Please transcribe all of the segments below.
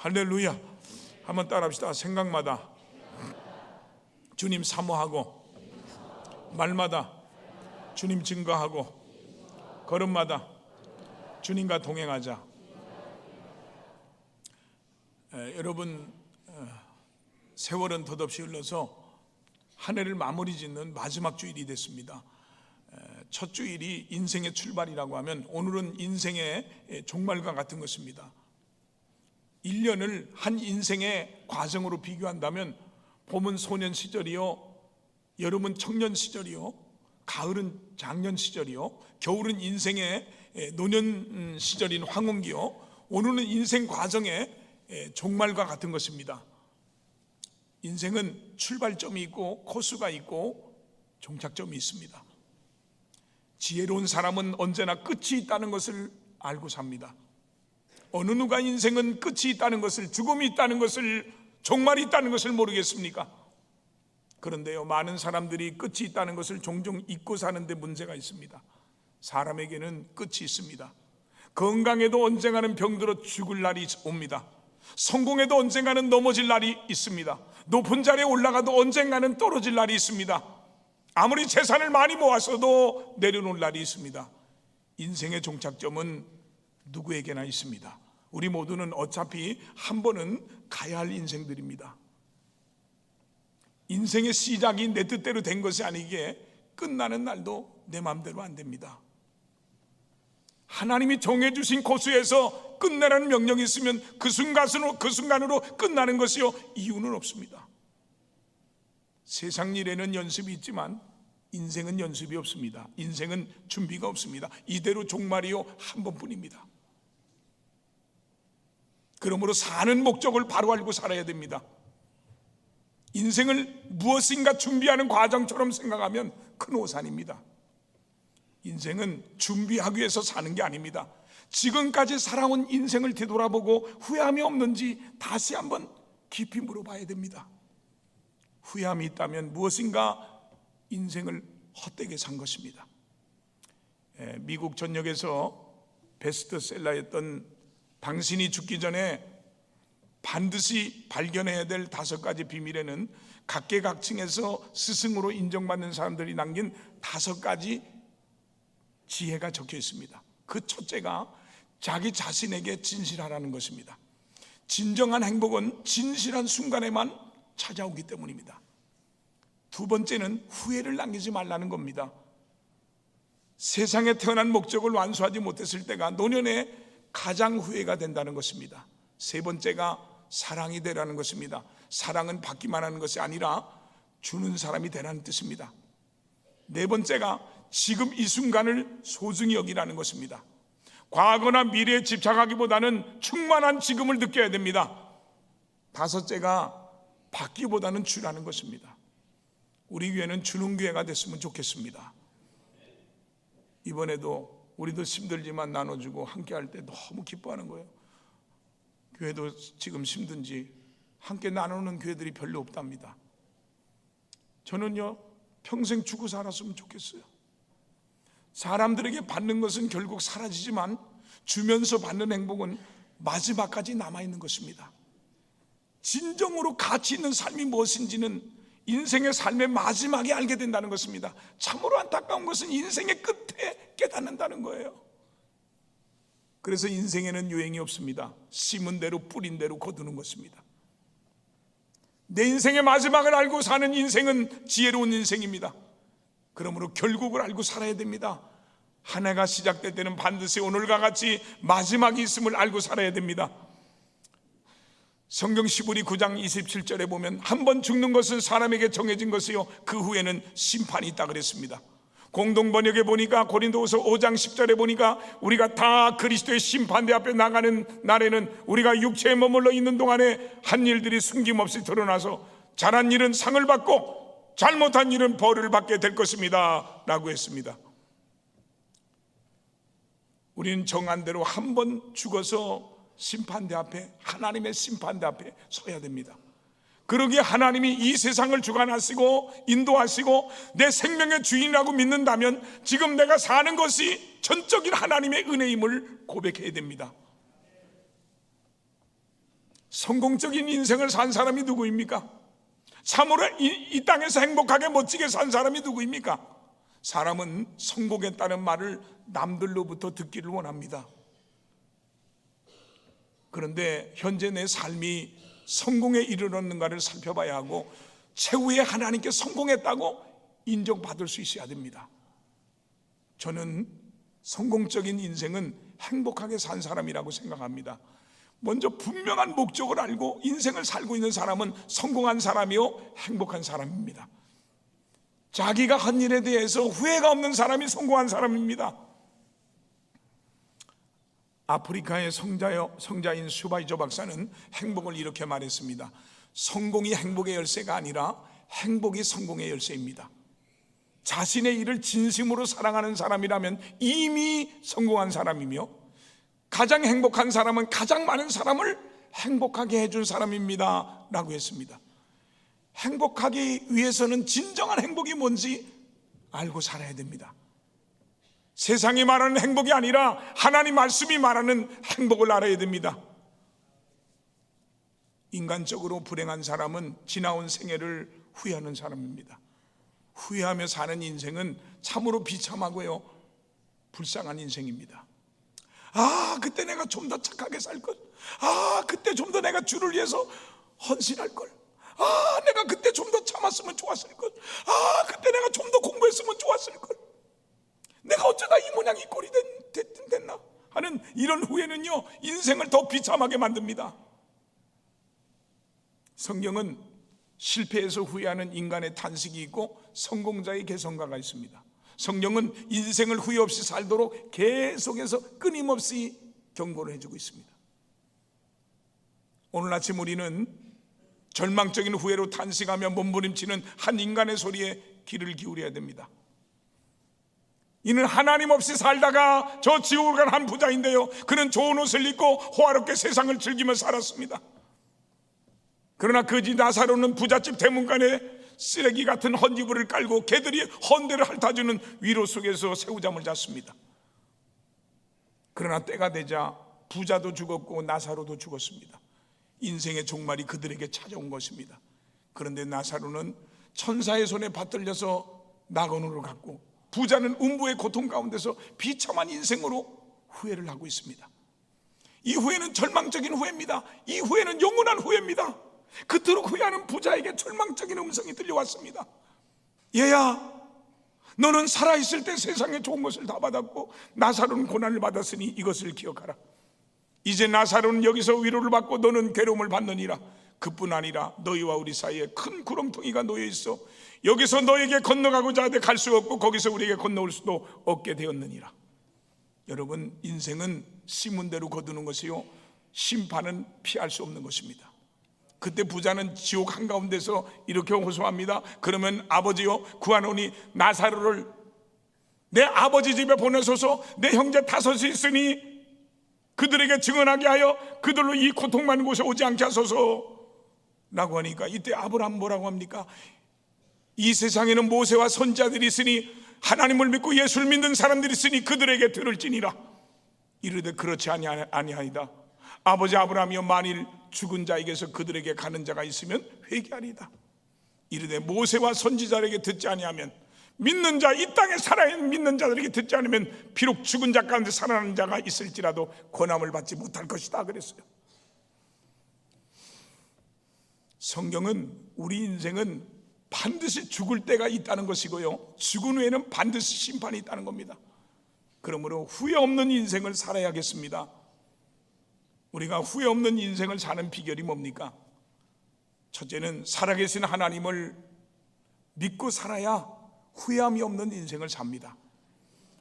할렐루야. 한번 따라합시다. 생각마다 주님 사모하고, 말마다 주님 증거하고, 걸음마다 주님과 동행하자. 여러분, 세월은 덧없이 흘러서 한 해를 마무리 짓는 마지막 주일이 됐습니다. 첫 주일이 인생의 출발이라고 하면 오늘은 인생의 종말과 같은 것입니다. 1년을 한 인생의 과정으로 비교한다면 봄은 소년 시절이요, 여름은 청년 시절이요, 가을은 장년 시절이요, 겨울은 인생의 노년 시절인 황혼기요, 오늘은 인생 과정의 종말과 같은 것입니다. 인생은 출발점이 있고 코스가 있고 종착점이 있습니다. 지혜로운 사람은 언제나 끝이 있다는 것을 알고 삽니다. 어느 누가 인생은 끝이 있다는 것을, 죽음이 있다는 것을, 종말이 있다는 것을 모르겠습니까? 그런데요, 많은 사람들이 끝이 있다는 것을 종종 잊고 사는데 문제가 있습니다. 사람에게는 끝이 있습니다. 건강에도 언젠가는 병들어 죽을 날이 옵니다. 성공에도 언젠가는 넘어질 날이 있습니다. 높은 자리에 올라가도 언젠가는 떨어질 날이 있습니다. 아무리 재산을 많이 모았어도 내려놓을 날이 있습니다. 인생의 종착점은 누구에게나 있습니다. 우리 모두는 어차피 한 번은 가야 할 인생들입니다. 인생의 시작이 내 뜻대로 된 것이 아니기에 끝나는 날도 내 마음대로 안 됩니다. 하나님이 정해주신 코스에서 끝내라는 명령이 있으면 그 순간으로 끝나는 것이요, 이유는 없습니다. 세상 일에는 연습이 있지만 인생은 연습이 없습니다. 인생은 준비가 없습니다. 이대로 종말이요, 한 번뿐입니다. 그러므로 사는 목적을 바로 알고 살아야 됩니다. 인생을 무엇인가 준비하는 과정처럼 생각하면 큰 오산입니다. 인생은 준비하기 위해서 사는 게 아닙니다. 지금까지 살아온 인생을 되돌아보고 후회함이 없는지 다시 한번 깊이 물어봐야 됩니다. 후회함이 있다면 무엇인가 인생을 헛되게 산 것입니다. 미국 전역에서 베스트셀러였던 당신이 죽기 전에 반드시 발견해야 될 5가지 비밀에는 각계각층에서 스승으로 인정받는 사람들이 남긴 5가지 지혜가 적혀 있습니다. 그 첫째가 자기 자신에게 진실하라는 것입니다. 진정한 행복은 진실한 순간에만 찾아오기 때문입니다. 두 번째는 후회를 남기지 말라는 겁니다. 세상에 태어난 목적을 완수하지 못했을 때가 노년에 가장 후회가 된다는 것입니다. 세 번째가 사랑이 되라는 것입니다. 사랑은 받기만 하는 것이 아니라 주는 사람이 되라는 뜻입니다. 네 번째가 지금 이 순간을 소중히 여기라는 것입니다. 과거나 미래에 집착하기보다는 충만한 지금을 느껴야 됩니다. 다섯째가 받기보다는 주라는 것입니다. 우리 교회는 주는 교회가 됐으면 좋겠습니다. 이번에도 우리도 힘들지만 나눠주고 함께 할 때 너무 기뻐하는 거예요. 교회도 지금 힘든지 함께 나누는 교회들이 별로 없답니다. 저는요, 평생 주고 살았으면 좋겠어요. 사람들에게 받는 것은 결국 사라지지만 주면서 받는 행복은 마지막까지 남아있는 것입니다. 진정으로 가치 있는 삶이 무엇인지는 인생의 삶의 마지막에 알게 된다는 것입니다. 참으로 안타까운 것은 인생의 끝에 깨닫는다는 거예요. 그래서 인생에는 유행이 없습니다. 심은 대로 뿌린 대로 거두는 것입니다. 내 인생의 마지막을 알고 사는 인생은 지혜로운 인생입니다. 그러므로 결국을 알고 살아야 됩니다. 한 해가 시작될 때는 반드시 오늘과 같이 마지막이 있음을 알고 살아야 됩니다. 성경 시브리 9장 27절에 보면 한 번 죽는 것은 사람에게 정해진 것이요 그 후에는 심판이 있다 그랬습니다. 공동 번역에 보니까 고린도후서 5장 10절에 보니까 우리가 다 그리스도의 심판대 앞에 나가는 날에는 우리가 육체에 머물러 있는 동안에 한 일들이 숨김없이 드러나서 잘한 일은 상을 받고 잘못한 일은 벌을 받게 될 것입니다 라고 했습니다. 우리는 정한 대로 한 번 죽어서 심판대 앞에, 하나님의 심판대 앞에 서야 됩니다. 그러기에 하나님이 이 세상을 주관하시고 인도하시고 내 생명의 주인이라고 믿는다면 지금 내가 사는 것이 전적인 하나님의 은혜임을 고백해야 됩니다. 성공적인 인생을 산 사람이 누구입니까? 참으로 이 땅에서 행복하게 멋지게 산 사람이 누구입니까? 사람은 성공했다는 말을 남들로부터 듣기를 원합니다. 그런데 현재 내 삶이 성공에 이르렀는가를 살펴봐야 하고 최후에 하나님께 성공했다고 인정받을 수 있어야 됩니다. 저는 성공적인 인생은 행복하게 산 사람이라고 생각합니다. 먼저 분명한 목적을 알고 인생을 살고 있는 사람은 성공한 사람이요 행복한 사람입니다. 자기가 한 일에 대해서 후회가 없는 사람이 성공한 사람입니다. 아프리카의 성자인 수바이조 박사는 행복을 이렇게 말했습니다. 성공이 행복의 열쇠가 아니라 행복이 성공의 열쇠입니다. 자신의 일을 진심으로 사랑하는 사람이라면 이미 성공한 사람이며, 가장 행복한 사람은 가장 많은 사람을 행복하게 해준 사람입니다 라고 했습니다. 행복하기 위해서는 진정한 행복이 뭔지 알고 살아야 됩니다. 세상이 말하는 행복이 아니라 하나님 말씀이 말하는 행복을 알아야 됩니다. 인간적으로 불행한 사람은 지나온 생애를 후회하는 사람입니다. 후회하며 사는 인생은 참으로 비참하고요 불쌍한 인생입니다. 그때 내가 좀 더 착하게 살걸. 그때 좀 더 내가 주를 위해서 헌신할걸. 내가 그때 좀 더 참았으면 좋았을걸. 그때 내가 좀 더 공부했으면 좋았을걸. 내가 어쩌다 이 모양 이 꼴이 됐나 하는 이런 후회는요 인생을 더 비참하게 만듭니다. 성경은 실패해서 후회하는 인간의 탄식이 있고 성공자의 개성가가 있습니다. 성경은 인생을 후회 없이 살도록 계속해서 끊임없이 경고를 해주고 있습니다. 오늘 아침 우리는 절망적인 후회로 탄식하며 몸부림치는 한 인간의 소리에 귀를 기울여야 됩니다. 이는 하나님 없이 살다가 저 지옥을 간 한 부자인데요, 그는 좋은 옷을 입고 호화롭게 세상을 즐기며 살았습니다. 그러나 그지 나사로는 부잣집 대문간에 쓰레기 같은 헌이불을 깔고 개들이 헌대를 핥아주는 위로 속에서 새우잠을 잤습니다. 그러나 때가 되자 부자도 죽었고 나사로도 죽었습니다. 인생의 종말이 그들에게 찾아온 것입니다. 그런데 나사로는 천사의 손에 받들려서 낙원으로 갔고, 부자는 음부의 고통 가운데서 비참한 인생으로 후회를 하고 있습니다. 이 후회는 절망적인 후회입니다. 이 후회는 영원한 후회입니다. 그토록 후회하는 부자에게 절망적인 음성이 들려왔습니다. 얘야, 너는 살아있을 때 세상에 좋은 것을 다 받았고 나사로는 고난을 받았으니 이것을 기억하라. 이제 나사로는 여기서 위로를 받고 너는 괴로움을 받느니라. 그뿐 아니라 너희와 우리 사이에 큰 구렁텅이가 놓여 있어 여기서 너에게 건너가고자 하되 갈 수 없고 거기서 우리에게 건너올 수도 없게 되었느니라. 여러분, 인생은 심은대로 거두는 것이요 심판은 피할 수 없는 것입니다. 그때 부자는 지옥 한가운데서 이렇게 호소합니다. 그러면 아버지요, 구하노니 나사로를 내 아버지 집에 보내소서. 내 형제 5이 있으니 그들에게 증언하게 하여 그들로 이 고통 많은 곳에 오지 않게 하소서 라고 하니까, 이때 아브라함 뭐라고 합니까? 이 세상에는 모세와 선지자들이 있으니 하나님을 믿고 예수를 믿는 사람들이 있으니 그들에게 들을지니라. 이르되 그렇지 아니하이다. 아버지 아브라함이여, 만일 죽은 자에게서 그들에게 가는 자가 있으면 회개하리이다. 이르되 모세와 선지자에게 듣지 아니하면, 믿는 자, 이 땅에 살아있는 믿는 자들에게 듣지 않으면 비록 죽은 자 가운데 살아나는 자가 있을지라도 권함을 받지 못할 것이다 그랬어요. 성경은 우리 인생은 반드시 죽을 때가 있다는 것이고요, 죽은 후에는 반드시 심판이 있다는 겁니다. 그러므로 후회 없는 인생을 살아야겠습니다. 우리가 후회 없는 인생을 사는 비결이 뭡니까? 첫째는 살아계신 하나님을 믿고 살아야 후회함이 없는 인생을 삽니다.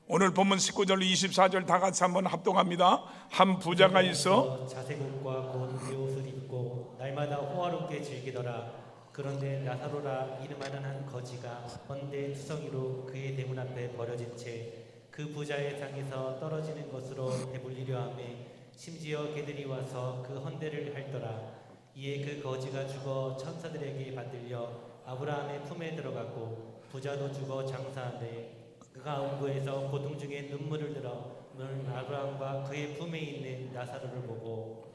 오늘 본문 19절 24절 다 같이 한번 합독합니다. 한 부자가 있어 자색옷과 곧 옷을 입고 날마다 호화롭게 즐기더라. 그런데 나사로라 이름하는 한 거지가 헌대 투성이로 그의 대문 앞에 버려진 채 그 부자의 상에서 떨어지는 것으로 배불리려 하매 심지어 개들이 와서 그 헌대를 핥더라. 이에 그 거지가 죽어 천사들에게 받들려 아브라함의 품에 들어갔고, 부자도 죽어 장사하되 그가 음부에서 고통 중에 눈물을 들어 아브라함과 그의 품에 있는 나사로를 보고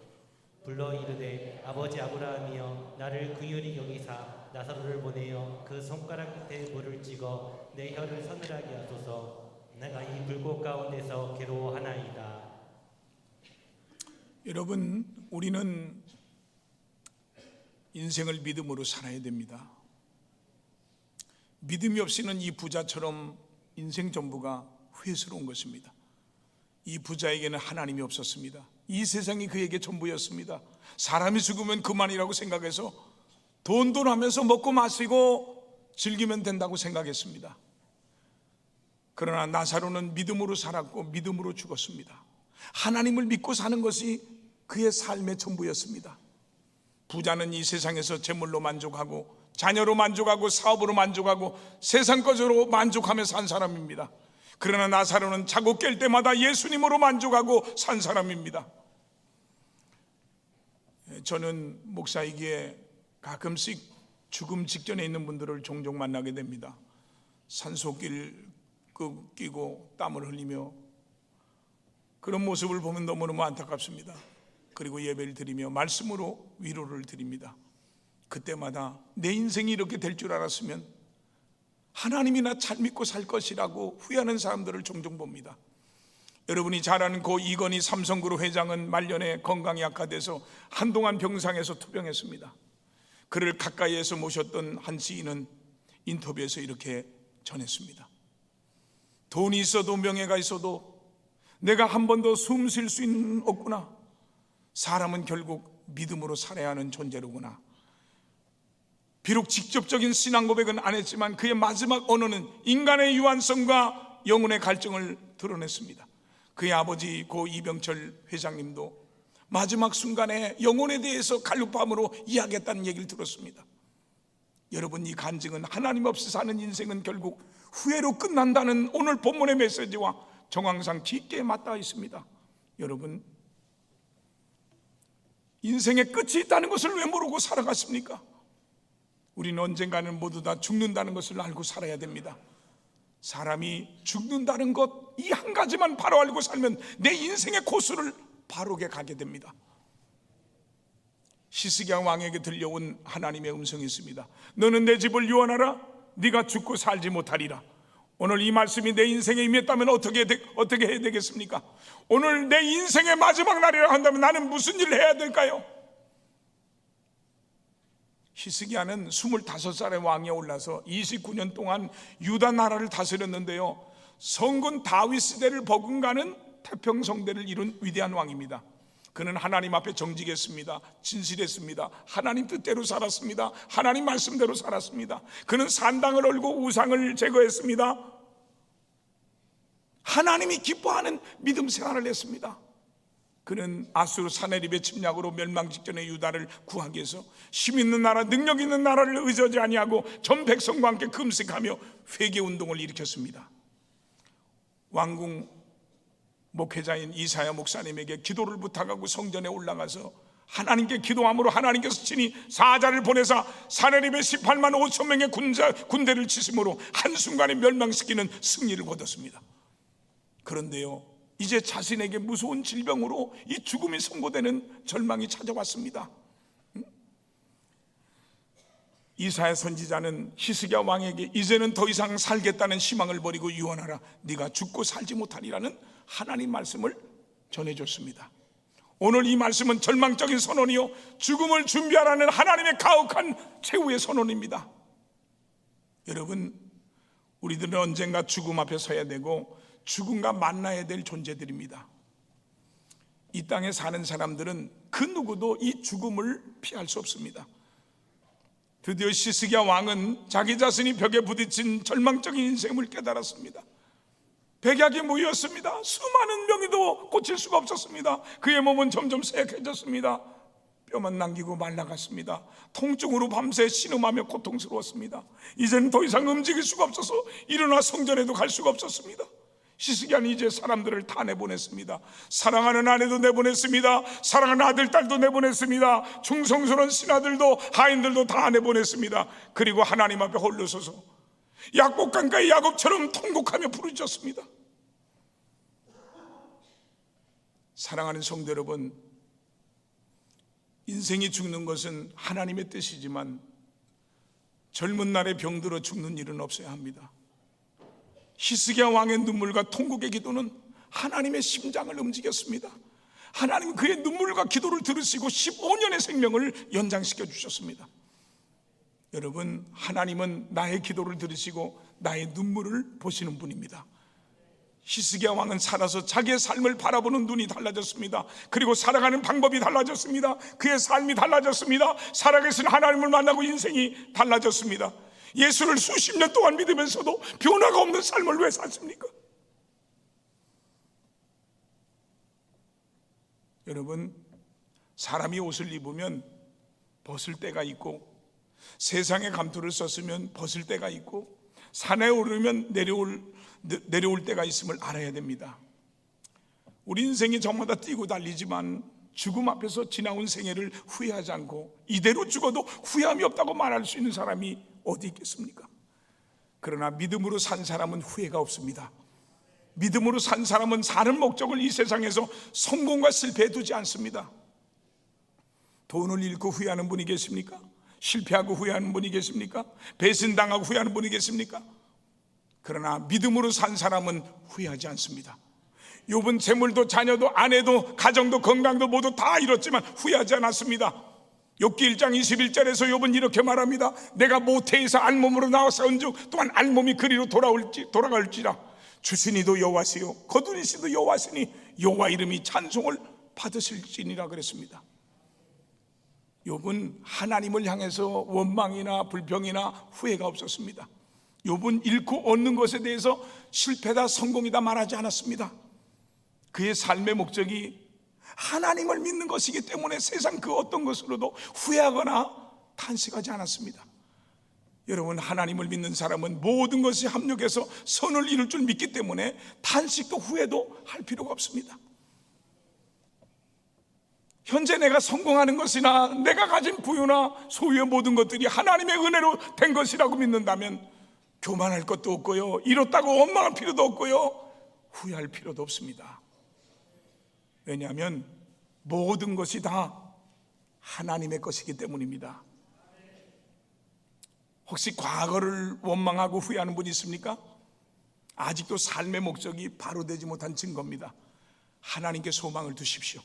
불러 이르되 아버지 아브라함이여 나를 긍휼히 여기사 나사로를 보내어 그 손가락 끝에 물을 찍어 내 혀를 서늘하게 하소서. 내가 이 불꽃 가운데서 괴로워하나이다. 여러분, 우리는 인생을 믿음으로 살아야 됩니다. 믿음이 없이는 이 부자처럼 인생 전부가 후회스러운 것입니다. 이 부자에게는 하나님이 없었습니다. 이 세상이 그에게 전부였습니다. 사람이 죽으면 그만이라고 생각해서 돈돈 하면서 먹고 마시고 즐기면 된다고 생각했습니다. 그러나 나사로는 믿음으로 살았고 믿음으로 죽었습니다. 하나님을 믿고 사는 것이 그의 삶의 전부였습니다. 부자는 이 세상에서 재물로 만족하고 자녀로 만족하고 사업으로 만족하고 세상 것으로 만족하며 산 사람입니다. 그러나 나사로는 자고 깰 때마다 예수님으로 만족하고 산 사람입니다. 저는 목사이기에 가끔씩 죽음 직전에 있는 분들을 종종 만나게 됩니다. 산소길 끼고 땀을 흘리며 그런 모습을 보면 너무너무 안타깝습니다. 그리고 예배를 드리며 말씀으로 위로를 드립니다. 그때마다 내 인생이 이렇게 될 줄 알았으면 하나님이나 잘 믿고 살 것이라고 후회하는 사람들을 종종 봅니다. 여러분이 잘 아는 고 이건희 삼성그룹 회장은 말년에 건강이 악화돼서 한동안 병상에서 투병했습니다. 그를 가까이에서 모셨던 한 시인은 인터뷰에서 이렇게 전했습니다. 돈이 있어도 명예가 있어도 내가 한 번 더 숨 쉴 수는 없구나. 사람은 결국 믿음으로 살아야 하는 존재로구나. 비록 직접적인 신앙 고백은 안 했지만 그의 마지막 언어는 인간의 유한성과 영혼의 갈증을 드러냈습니다. 그의 아버지 고 이병철 회장님도 마지막 순간에 영혼에 대해서 갈급함으로 이야기했다는 얘기를 들었습니다. 여러분, 이 간증은 하나님 없이 사는 인생은 결국 후회로 끝난다는 오늘 본문의 메시지와 정황상 깊게 맞닿아 있습니다. 여러분, 인생의 끝이 있다는 것을 왜 모르고 살아갔습니까? 우리는 언젠가는 모두 다 죽는다는 것을 알고 살아야 됩니다. 사람이 죽는다는 것 이 한 가지만 바로 알고 살면 내 인생의 코스를 바르게 가게 됩니다. 히스기야 왕에게 들려온 하나님의 음성이 있습니다. 너는 내 집을 유언하라. 네가 죽고 살지 못하리라. 오늘 이 말씀이 내 인생에 임했다면 어떻게 해야 되겠습니까? 오늘 내 인생의 마지막 날이라 한다면 나는 무슨 일을 해야 될까요? 히스기야는 25살의 왕에 올라서 29년 동안 유다 나라를 다스렸는데요, 성군 다윗 시대를 버금가는 태평성대를 이룬 위대한 왕입니다. 그는 하나님 앞에 정직했습니다. 진실했습니다. 하나님 뜻대로 살았습니다. 하나님 말씀대로 살았습니다. 그는 산당을 얼고 우상을 제거했습니다. 하나님이 기뻐하는 믿음 생활을 했습니다. 그는 아수르 사네립의 침략으로 멸망 직전의 유다를 구하기 위해서 힘 있는 나라, 능력 있는 나라를 의지하지 아니하고 전 백성과 함께 금식하며 회개운동을 일으켰습니다. 왕궁 목회자인 이사야 목사님에게 기도를 부탁하고 성전에 올라가서 하나님께 기도함으로 하나님께서 친히 사자를 보내사 사네립의 18만 5천 명의 군대를 치심으로 한순간에 멸망시키는 승리를 거뒀습니다. 그런데요, 이제 자신에게 무서운 질병으로 이 죽음이 선고되는 절망이 찾아왔습니다. 이사야 선지자는 히스기야 왕에게 이제는 더 이상 살겠다는 희망을 버리고 유언하라. 네가 죽고 살지 못하리라는 하나님 말씀을 전해줬습니다. 오늘 이 말씀은 절망적인 선언이요, 죽음을 준비하라는 하나님의 가혹한 최후의 선언입니다. 여러분, 우리들은 언젠가 죽음 앞에 서야 되고 죽음과 만나야 될 존재들입니다. 이 땅에 사는 사람들은 그 누구도 이 죽음을 피할 수 없습니다. 드디어 히스기야 왕은 자기 자신이 벽에 부딪힌 절망적인 인생을 깨달았습니다. 백약이 모였습니다. 수많은 병이도 고칠 수가 없었습니다. 그의 몸은 점점 쇠약해졌습니다. 뼈만 남기고 말라갔습니다. 통증으로 밤새 신음하며 고통스러웠습니다. 이제는 더 이상 움직일 수가 없어서 일어나 성전에도 갈 수가 없었습니다. 히스기야는 이제 사람들을 다 내보냈습니다. 사랑하는 아내도 내보냈습니다. 사랑하는 아들, 딸도 내보냈습니다. 충성스러운 신하들도 하인들도 다 내보냈습니다. 그리고 하나님 앞에 홀로 서서 약복강가의 야곱처럼 통곡하며 부르짖었습니다. 사랑하는 성도 여러분, 인생이 죽는 것은 하나님의 뜻이지만 젊은 날에 병들어 죽는 일은 없어야 합니다. 히스기야 왕의 눈물과 통곡의 기도는 하나님의 심장을 움직였습니다. 하나님은 그의 눈물과 기도를 들으시고 15년의 생명을 연장시켜 주셨습니다. 여러분, 하나님은 나의 기도를 들으시고 나의 눈물을 보시는 분입니다. 히스기야 왕은 살아서 자기의 삶을 바라보는 눈이 달라졌습니다. 그리고 살아가는 방법이 달라졌습니다. 그의 삶이 달라졌습니다. 살아계신 하나님을 만나고 인생이 달라졌습니다. 예수를 수십 년 동안 믿으면서도 변화가 없는 삶을 왜 사십니까? 여러분, 사람이 옷을 입으면 벗을 때가 있고, 세상의 감투를 썼으면 벗을 때가 있고, 산에 오르면 내려올 때가 있음을 알아야 됩니다. 우리 인생이 저마다 뛰고 달리지만 죽음 앞에서 지나온 생애를 후회하지 않고 이대로 죽어도 후회함이 없다고 말할 수 있는 사람이 어디 있겠습니까? 그러나 믿음으로 산 사람은 후회가 없습니다. 믿음으로 산 사람은 사는 목적을 이 세상에서 성공과 실패에 두지 않습니다. 돈을 잃고 후회하는 분이 계십니까? 실패하고 후회하는 분이 계십니까? 배신당하고 후회하는 분이 계십니까? 그러나 믿음으로 산 사람은 후회하지 않습니다. 욥은 재물도 자녀도 아내도 가정도 건강도 모두 다 잃었지만 후회하지 않았습니다. 욥기 1장 21절에서 욥은 이렇게 말합니다. 내가 모태에서 알몸으로 나와서 온즉 또한 알몸이 그리로 돌아갈지라. 주시니도 여호와시요 거두리시도 여호와시니 여호와 이름이 찬송을 받으실지니라 그랬습니다. 욥은 하나님을 향해서 원망이나 불평이나 후회가 없었습니다. 욥은 잃고 얻는 것에 대해서 실패다 성공이다 말하지 않았습니다. 그의 삶의 목적이 하나님을 믿는 것이기 때문에 세상 그 어떤 것으로도 후회하거나 탄식하지 않았습니다. 여러분, 하나님을 믿는 사람은 모든 것이 합력해서 선을 이룰 줄 믿기 때문에 탄식도 후회도 할 필요가 없습니다. 현재 내가 성공하는 것이나 내가 가진 부유나 소유의 모든 것들이 하나님의 은혜로 된 것이라고 믿는다면 교만할 것도 없고요, 잃었다고 원망할 필요도 없고요, 후회할 필요도 없습니다. 왜냐하면 모든 것이 다 하나님의 것이기 때문입니다. 혹시 과거를 원망하고 후회하는 분이 있습니까? 아직도 삶의 목적이 바로 되지 못한 증거입니다. 하나님께 소망을 두십시오.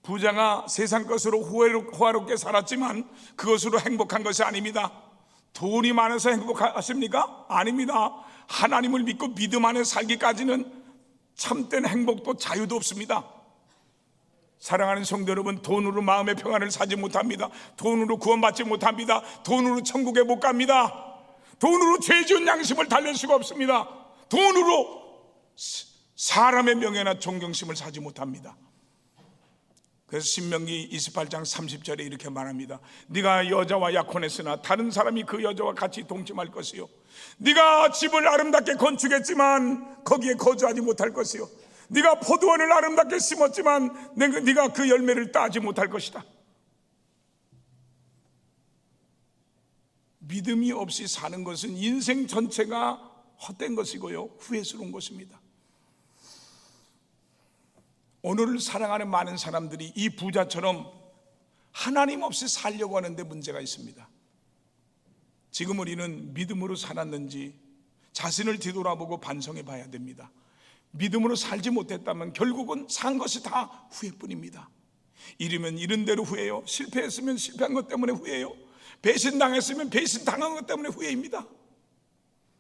부자가 세상 것으로 호화롭게 살았지만 그것으로 행복한 것이 아닙니다. 돈이 많아서 행복하십니까? 아닙니다. 하나님을 믿고 믿음 안에 살기까지는 참된 행복도 자유도 없습니다. 사랑하는 성도 여러분, 돈으로 마음의 평안을 사지 못합니다. 돈으로 구원받지 못합니다. 돈으로 천국에 못 갑니다. 돈으로 죄 지은 양심을 달랠 수가 없습니다. 돈으로 사람의 명예나 존경심을 사지 못합니다. 그래서 신명기 28장 30절에 이렇게 말합니다. 네가 여자와 약혼했으나 다른 사람이 그 여자와 같이 동침할 것이요, 네가 집을 아름답게 건축했지만 거기에 거주하지 못할 것이요, 네가 포도원을 아름답게 심었지만 네가 그 열매를 따지 못할 것이다. 믿음이 없이 사는 것은 인생 전체가 헛된 것이고요, 후회스러운 것입니다. 오늘을 사랑하는 많은 사람들이 이 부자처럼 하나님 없이 살려고 하는데 문제가 있습니다. 지금 우리는 믿음으로 살았는지 자신을 뒤돌아보고 반성해 봐야 됩니다. 믿음으로 살지 못했다면 결국은 산 것이 다 후회뿐입니다. 잃으면 잃은 대로 후회요, 실패했으면 실패한 것 때문에 후회요, 배신당했으면 배신당한 것 때문에 후회입니다.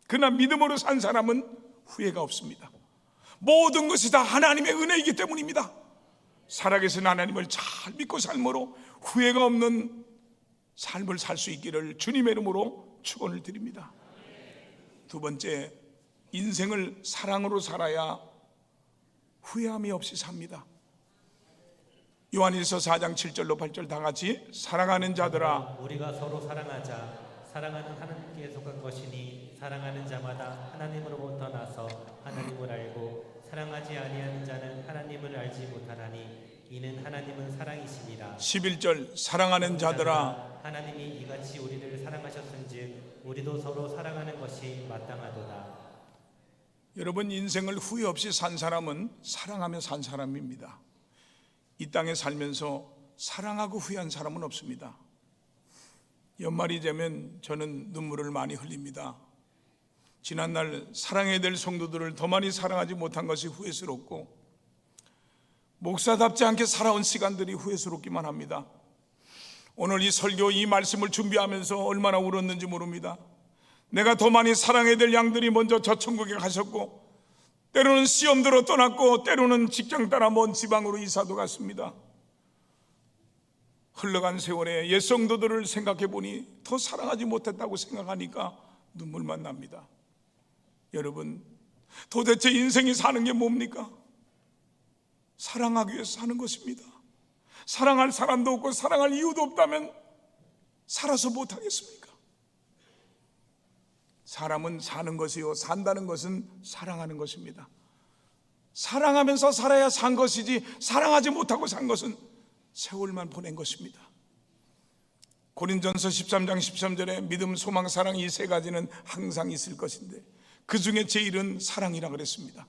그러나 믿음으로 산 사람은 후회가 없습니다. 모든 것이 다 하나님의 은혜이기 때문입니다. 살아계신 하나님을 잘 믿고 삶으로 후회가 없는 삶을 살 수 있기를 주님의 이름으로 축원을 드립니다. 두 번째, 인생을 사랑으로 살아야 후회함이 없이 삽니다. 요한일서 4장 7절로 8절 다 같이, 사랑하는 자들아 우리가 서로 사랑하자. 사랑하는 하나님께 속한 것이니 사랑하는 자마다 하나님으로부터 나서 하나님을 알고 사랑하지 아니하는 자는 하나님을 알지 못하나니 이는 하나님은 사랑이시니라. 11절, 사랑하는 자들아 하나님이 이같이 우리를 사랑하셨은즉 우리도 서로 사랑하는 것이 마땅하도다. 여러분, 인생을 후회 없이 산 사람은 사랑하며 산 사람입니다. 이 땅에 살면서 사랑하고 후회한 사람은 없습니다. 연말이 되면 저는 눈물을 많이 흘립니다. 지난날 사랑해야 될 성도들을 더 많이 사랑하지 못한 것이 후회스럽고, 목사답지 않게 살아온 시간들이 후회스럽기만 합니다. 오늘 이 설교, 이 말씀을 준비하면서 얼마나 울었는지 모릅니다. 내가 더 많이 사랑해야 될 양들이 먼저 저 천국에 가셨고, 때로는 시험들어 떠났고, 때로는 직장 따라 먼 지방으로 이사도 갔습니다. 흘러간 세월에 옛 성도들을 생각해 보니 더 사랑하지 못했다고 생각하니까 눈물만 납니다. 여러분, 도대체 인생이 사는 게 뭡니까? 사랑하기 위해서 사는 것입니다. 사랑할 사람도 없고 사랑할 이유도 없다면 살아서 못하겠습니까? 사람은 사는 것이요, 산다는 것은 사랑하는 것입니다. 사랑하면서 살아야 산 것이지, 사랑하지 못하고 산 것은 세월만 보낸 것입니다. 고린전서 13장 13절에 믿음, 소망, 사랑, 이 세 가지는 항상 있을 것인데 그 중에 제일은 사랑이라 그랬습니다.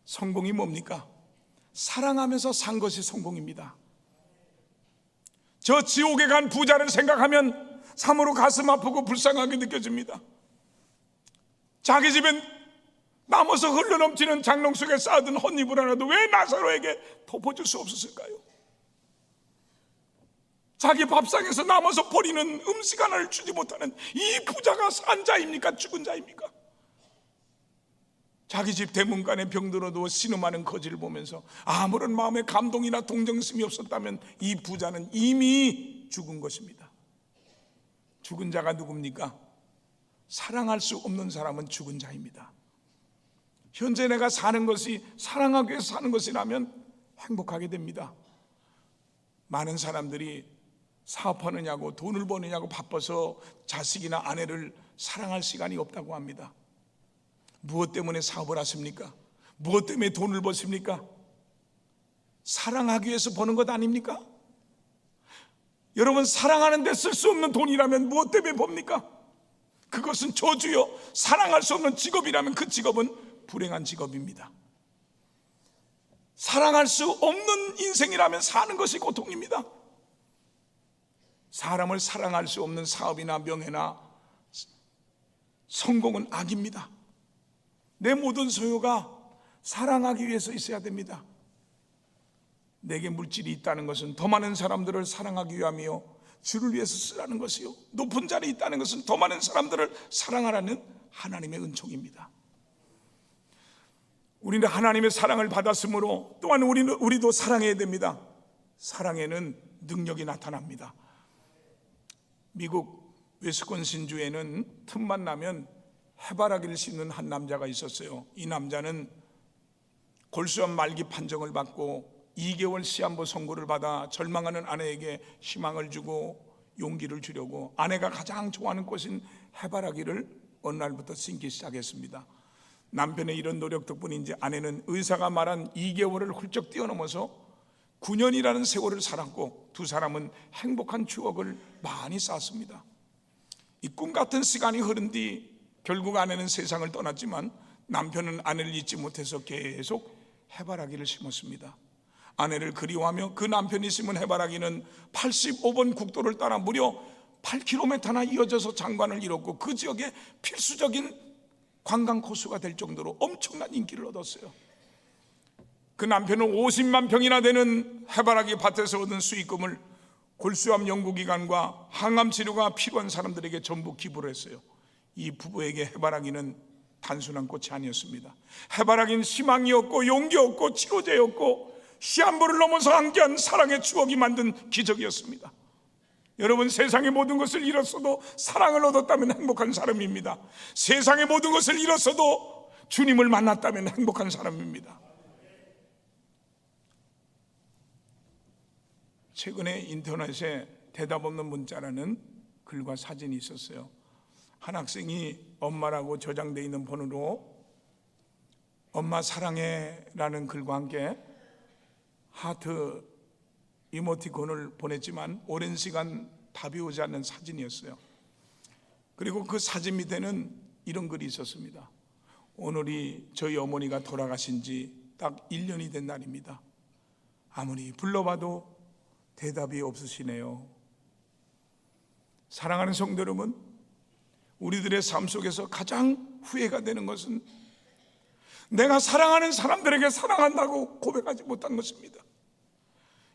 성공이 뭡니까? 사랑하면서 산 것이 성공입니다. 저 지옥에 간 부자를 생각하면 참으로 가슴 아프고 불쌍하게 느껴집니다. 자기 집엔 남아서 흘러넘치는 장롱 속에 쌓아둔 헛이불 하나도 왜 나사로에게 덮어줄 수 없었을까요? 자기 밥상에서 남아서 버리는 음식 하나를 주지 못하는 이 부자가 산 자입니까? 죽은 자입니까? 자기 집 대문간에 병들어 누워 신음하는 거지를 보면서 아무런 마음의 감동이나 동정심이 없었다면 이 부자는 이미 죽은 것입니다. 죽은 자가 누굽니까? 사랑할 수 없는 사람은 죽은 자입니다. 현재 내가 사는 것이 사랑하기 위해서 사는 것이라면 행복하게 됩니다. 많은 사람들이 사업하느냐고 돈을 버느냐고 바빠서 자식이나 아내를 사랑할 시간이 없다고 합니다. 무엇 때문에 사업을 하십니까? 무엇 때문에 돈을 버십니까? 사랑하기 위해서 버는 것 아닙니까? 여러분, 사랑하는데 쓸 수 없는 돈이라면 무엇 때문에 법니까? 그것은 저주요. 사랑할 수 없는 직업이라면 그 직업은 불행한 직업입니다. 사랑할 수 없는 인생이라면 사는 것이 고통입니다. 사람을 사랑할 수 없는 사업이나 명예나 성공은 악입니다. 내 모든 소유가 사랑하기 위해서 있어야 됩니다. 내게 물질이 있다는 것은 더 많은 사람들을 사랑하기 위함이요, 주를 위해서 쓰라는 것이요, 높은 자리에 있다는 것은 더 많은 사람들을 사랑하라는 하나님의 은총입니다. 우리는 하나님의 사랑을 받았으므로 또한 우리도 사랑해야 됩니다. 사랑에는 능력이 나타납니다. 미국 위스콘신주에는 틈만 나면 해바라기를 심는 한 남자가 있었어요. 이 남자는 골수암 말기 판정을 받고 2개월 시한부 선고를 받아 절망하는 아내에게 희망을 주고 용기를 주려고 아내가 가장 좋아하는 꽃인 해바라기를 어느 날부터 심기 시작했습니다. 남편의 이런 노력 덕분인지 아내는 의사가 말한 2개월을 훌쩍 뛰어넘어서 9년이라는 세월을 살았고 두 사람은 행복한 추억을 많이 쌓았습니다. 이 꿈 같은 시간이 흐른 뒤 결국 아내는 세상을 떠났지만 남편은 아내를 잊지 못해서 계속 해바라기를 심었습니다. 아내를 그리워하며 그 남편이 심은 해바라기는 85번 국도를 따라 무려 8km나 이어져서 장관을 이뤘고 그 지역의 필수적인 관광 코스가 될 정도로 엄청난 인기를 얻었어요. 그 남편은 50만 평이나 되는 해바라기 밭에서 얻은 수익금을 골수암 연구기관과 항암 치료가 필요한 사람들에게 전부 기부를 했어요. 이 부부에게 해바라기는 단순한 꽃이 아니었습니다. 해바라기는 희망이었고 용기였고 치료제였고 시한부를 넘어서 함께한 사랑의 추억이 만든 기적이었습니다. 여러분, 세상의 모든 것을 잃었어도 사랑을 얻었다면 행복한 사람입니다. 세상의 모든 것을 잃었어도 주님을 만났다면 행복한 사람입니다. 최근에 인터넷에 대답 없는 문자라는 글과 사진이 있었어요. 한 학생이 엄마라고 저장되어 있는 번호로 엄마 사랑해 라는 글과 함께 하트 이모티콘을 보냈지만 오랜 시간 답이 오지 않는 사진이었어요. 그리고 그 사진 밑에는 이런 글이 있었습니다. 오늘이 저희 어머니가 돌아가신 지 딱 1년이 된 날입니다. 아무리 불러봐도 대답이 없으시네요. 사랑하는 성도 여러분, 우리들의 삶 속에서 가장 후회가 되는 것은 내가 사랑하는 사람들에게 사랑한다고 고백하지 못한 것입니다.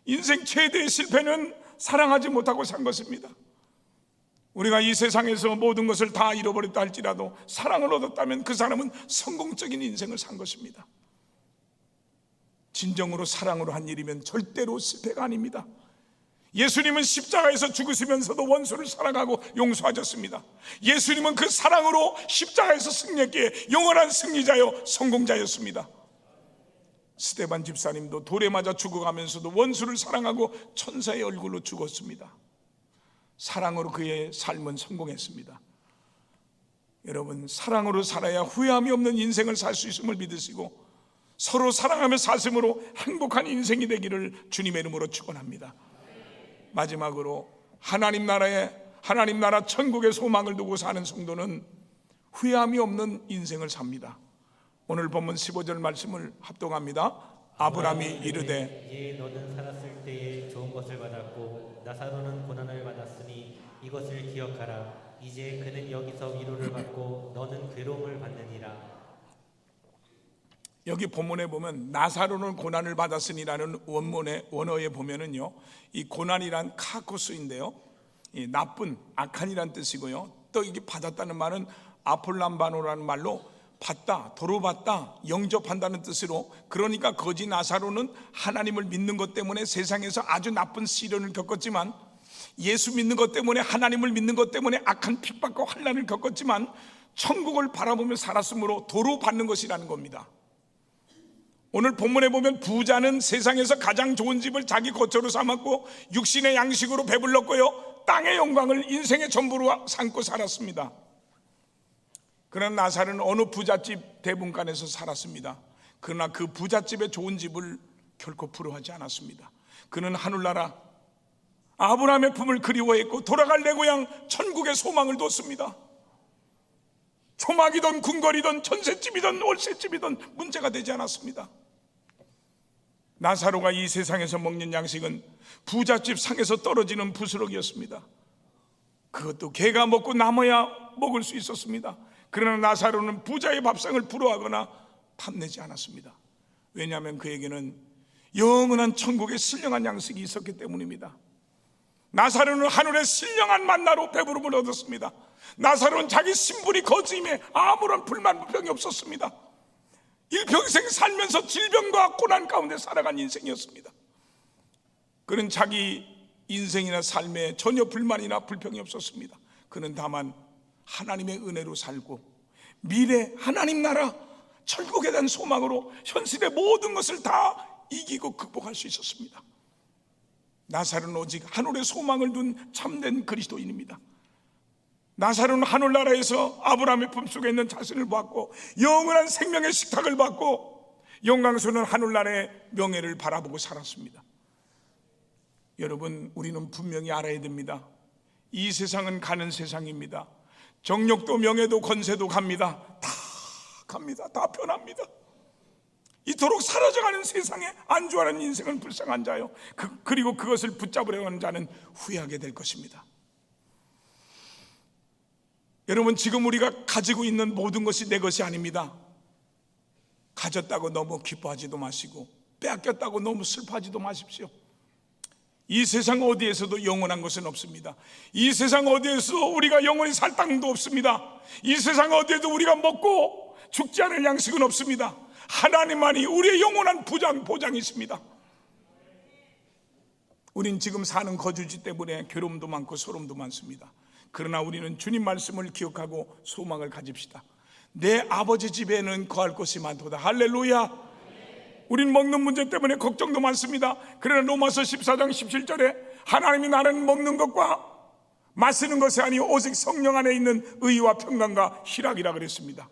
인생 최대의 실패는 사랑하지 못하고 산 것입니다. 우리가 이 세상에서 모든 것을 다 잃어버렸다 할지라도 사랑을 얻었다면 그 사람은 성공적인 인생을 산 것입니다. 진정으로 사랑으로 한 일이면 절대로 실패가 아닙니다. 예수님은 십자가에서 죽으시면서도 원수를 사랑하고 용서하셨습니다. 예수님은 그 사랑으로 십자가에서 승리했기에 영원한 승리자요 성공자였습니다. 스데반 집사님도 돌에 맞아 죽어가면서도 원수를 사랑하고 천사의 얼굴로 죽었습니다. 사랑으로 그의 삶은 성공했습니다. 여러분, 사랑으로 살아야 후회함이 없는 인생을 살 수 있음을 믿으시고 서로 사랑하며 사심으로 행복한 인생이 되기를 주님의 이름으로 축원합니다. 마지막으로 하나님 나라 천국의 소망을 두고 사는 성도는 후회함이 없는 인생을 삽니다. 오늘 본문 15절 말씀을 합독합니다. 아브라함이 이르되 이제 너는 살았을 때에 좋은 것을 받았고 나사로는 고난을 받았으니 이것을 기억하라. 이제 그는 여기서 위로를 받고 너는 괴로움을 받느니라. 여기 본문에 보면 나사로는 고난을 받았으니라는 원어에 보면은요, 이 고난이란 카코스인데요, 이 나쁜 악한이란 뜻이고요, 또 이게 받았다는 말은 아폴람바노라는 말로 받다, 도로 받다, 영접한다는 뜻으로, 그러니까 거지 나사로는 하나님을 믿는 것 때문에 세상에서 아주 나쁜 시련을 겪었지만, 예수 믿는 것 때문에, 하나님을 믿는 것 때문에 악한 핍박과 환난을 겪었지만 천국을 바라보며 살았으므로 도로 받는 것이라는 겁니다. 오늘 본문에 보면 부자는 세상에서 가장 좋은 집을 자기 거처로 삼았고 육신의 양식으로 배불렀고요, 땅의 영광을 인생의 전부로 삼고 살았습니다. 그러나 나사로는 어느 부잣집 대분간에서 살았습니다. 그러나 그 부잣집의 좋은 집을 결코 부러워하지 않았습니다. 그는 하늘나라 아브라함의 품을 그리워했고 돌아갈 내 고향 천국의 소망을 뒀습니다. 초막이든 궁궐이든 전셋집이든 월셋집이든 문제가 되지 않았습니다. 나사로가 이 세상에서 먹는 양식은 부잣집 상에서 떨어지는 부스러기였습니다. 그것도 개가 먹고 남아야 먹을 수 있었습니다. 그러나 나사로는 부자의 밥상을 부러워하거나 탐내지 않았습니다. 왜냐하면 그에게는 영원한 천국의 신령한 양식이 있었기 때문입니다. 나사로는 하늘의 신령한 만나로 배부름을 얻었습니다. 나사로는 자기 신분이 거지임에 아무런 불만불평이 없었습니다. 일평생 살면서 질병과 고난 가운데 살아간 인생이었습니다. 그는 자기 인생이나 삶에 전혀 불만이나 불평이 없었습니다. 그는 다만 하나님의 은혜로 살고 미래 하나님 나라 천국에 대한 소망으로 현실의 모든 것을 다 이기고 극복할 수 있었습니다. 나사로는 오직 하늘의 소망을 둔 참된 그리스도인입니다. 나사로는 하늘나라에서 아브라함의 품속에 있는 자신을 보았고 영원한 생명의 식탁을 받고 영광스러운 하늘나라의 명예를 바라보고 살았습니다. 여러분, 우리는 분명히 알아야 됩니다. 이 세상은 가는 세상입니다. 정력도 명예도 권세도 갑니다. 다 갑니다. 다 변합니다. 이토록 사라져가는 세상에 안주하는 인생은 불쌍한 자요, 그리고 그것을 붙잡으려 하는 자는 후회하게 될 것입니다. 여러분, 지금 우리가 가지고 있는 모든 것이 내 것이 아닙니다. 가졌다고 너무 기뻐하지도 마시고 빼앗겼다고 너무 슬퍼하지도 마십시오. 이 세상 어디에서도 영원한 것은 없습니다. 이 세상 어디에서 우리가 영원히 살 땅도 없습니다. 이 세상 어디에도 우리가 먹고 죽지 않을 양식은 없습니다. 하나님만이 우리의 영원한 보장이십니다. 우린 지금 사는 거주지 때문에 괴로움도 많고 소름도 많습니다. 그러나 우리는 주님 말씀을 기억하고 소망을 가집시다. 내 아버지 집에는 거할 곳이 많도다. 할렐루야. 우린 먹는 문제 때문에 걱정도 많습니다. 그러나 로마서 14장 17절에 하나님이 나는 먹는 것과 마시는 것이 아니요 오직 성령 안에 있는 의와 평강과 희락이라 그랬습니다.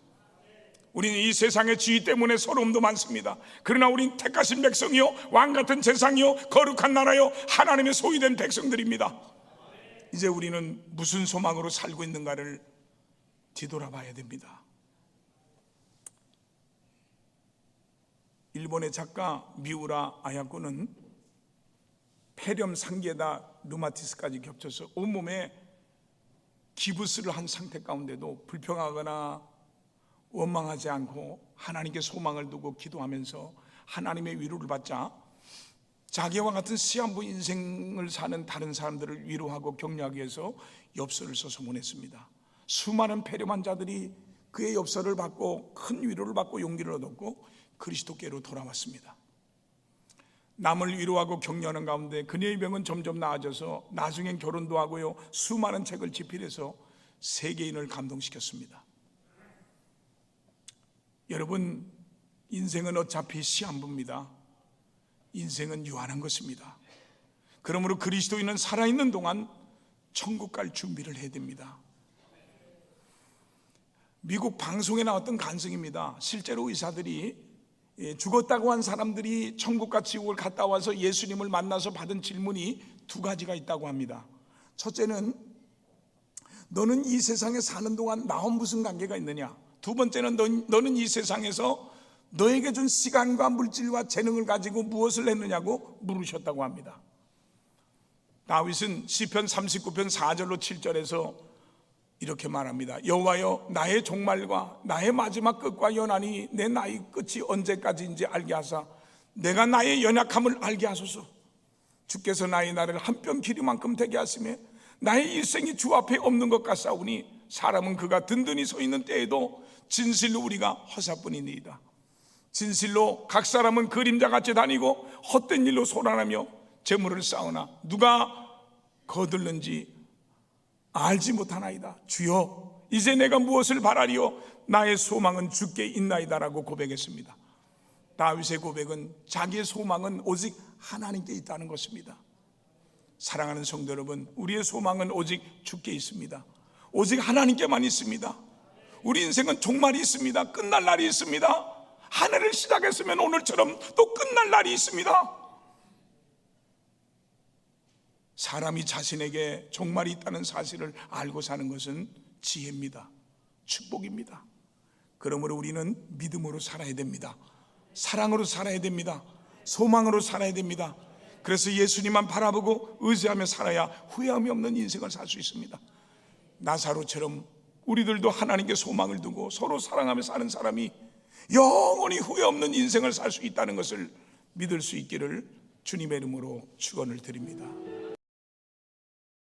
우리는 이 세상의 지위 때문에 서러움도 많습니다. 그러나 우린 택하신 백성이요 왕같은 세상이요 거룩한 나라요 하나님의 소유된 백성들입니다. 이제 우리는 무슨 소망으로 살고 있는가를 뒤돌아봐야 됩니다. 일본의 작가 미우라 아야코는 폐렴, 상계다, 류마티스까지 겹쳐서 온몸에 기부스를 한 상태 가운데도 불평하거나 원망하지 않고 하나님께 소망을 두고 기도하면서 하나님의 위로를 받자 자기와 같은 시한부 인생을 사는 다른 사람들을 위로하고 격려하기 위해서 엽서를 써서 보냈습니다. 수많은 폐렴 환자들이 그의 엽서를 받고 큰 위로를 받고 용기를 얻었고 그리스도께로 돌아왔습니다. 남을 위로하고 격려하는 가운데 그녀의 병은 점점 나아져서 나중엔 결혼도 하고요, 수많은 책을 집필해서 세계인을 감동시켰습니다. 여러분, 인생은 어차피 시한부입니다. 인생은 유한한 것입니다. 그러므로 그리스도인은 살아있는 동안 천국 갈 준비를 해야 됩니다. 미국 방송에 나왔던 간증입니다. 실제로 의사들이 죽었다고 한 사람들이 천국과 지옥을 갔다 와서 예수님을 만나서 받은 질문이 두 가지가 있다고 합니다. 첫째는 너는 이 세상에 사는 동안 나와 무슨 관계가 있느냐? 두 번째는 너는 이 세상에서 너에게 준 시간과 물질과 재능을 가지고 무엇을 했느냐고 물으셨다고 합니다. 다윗은 시편 39편 4절로 7절에서 이렇게 말합니다. 여호와여, 나의 종말과 나의 마지막 끝과 연하니 내 나이 끝이 언제까지인지 알게 하사 내가 나의 연약함을 알게 하소서. 주께서 나의 날을 한 뼘 길이만큼 되게 하시며 나의 일생이 주 앞에 없는 것 같사오니 사람은 그가 든든히 서 있는 때에도 진실로 우리가 허사뿐이니이다. 진실로 각 사람은 그림자같이 다니고 헛된 일로 소란하며 재물을 쌓으나 누가 거들는지 알지 못하나이다. 주여, 이제 내가 무엇을 바라리요? 나의 소망은 주께 있나이다라고 고백했습니다. 다윗의 고백은 자기의 소망은 오직 하나님께 있다는 것입니다. 사랑하는 성도 여러분, 우리의 소망은 오직 주께 있습니다. 오직 하나님께만 있습니다. 우리 인생은 종말이 있습니다. 끝날 날이 있습니다. 하늘을 시작했으면 오늘처럼 또 끝날 날이 있습니다. 사람이 자신에게 종말이 있다는 사실을 알고 사는 것은 지혜입니다. 축복입니다. 그러므로 우리는 믿음으로 살아야 됩니다. 사랑으로 살아야 됩니다. 소망으로 살아야 됩니다. 그래서 예수님만 바라보고 의지하며 살아야 후회함이 없는 인생을 살 수 있습니다. 나사로처럼 우리들도 하나님께 소망을 두고 서로 사랑하며 사는 사람이 영원히 후회 없는 인생을 살 수 있다는 것을 믿을 수 있기를 주님의 이름으로 축원을 드립니다.